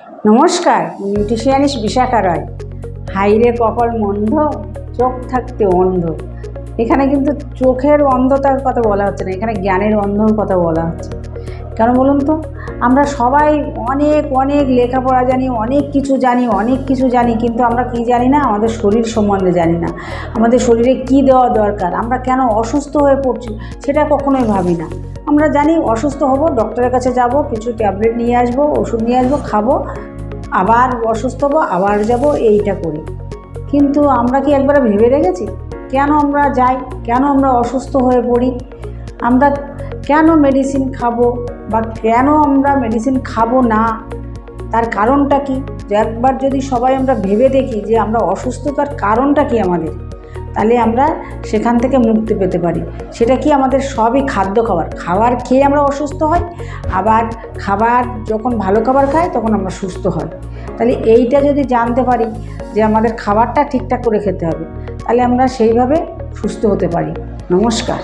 নমস্কার, নিউট্রিশনিস্ট বিশাখা রায়। হাইরে কপাল মন্দ, চোখ থাকতে অন্ধ। এখানে কিন্তু চোখের অন্ধতার কথা বলা হচ্ছে না, এখানে জ্ঞানের অন্ধর কথা বলা হচ্ছে। কেন বলুন তো? আমরা সবাই অনেক অনেক লেখাপড়া জানি, অনেক কিছু জানি, কিন্তু আমরা কি জানি না? আমাদের শরীর সম্বন্ধে জানি না। আমাদের শরীরে কি দেওয়া দরকার, আমরা কেন অসুস্থ হয়ে পড়ছি সেটা কখনোই ভাবি না। আমরা জানি অসুস্থ হব, ডক্টরের কাছে যাব, কিছু ট্যাবলেট নিয়ে আসবো, ওষুধ নিয়ে আসবো, খাবো, আবার অসুস্থ হবো, আবার যাব, এইটা করি। কিন্তু আমরা কি একবার ভেবে রেখেছি কেন আমরা যাই, কেন আমরা অসুস্থ হয়ে পড়ি, আমরা কেন মেডিসিন খাবো বা কেন আমরা মেডিসিন খাবো না? তার কারণটা কি? একবার যদি সবাই আমরা ভেবে দেখি যে আমরা অসুস্থতার কারণটা কি আমাদের, তাহলে আমরা সেখান থেকে মুক্তি পেতে পারি। সেটা কি? আমাদের সবই খাবার খেয়ে আমরা অসুস্থ হই, আবার যখন ভালো খাবার খাই তখন আমরা সুস্থ হই। তাহলে এইটা যদি জানতে পারি যে আমাদের খাবারটা ঠিকঠাক করে খেতে হবে, তাহলে আমরা সেইভাবে সুস্থ হতে পারি। নমস্কার।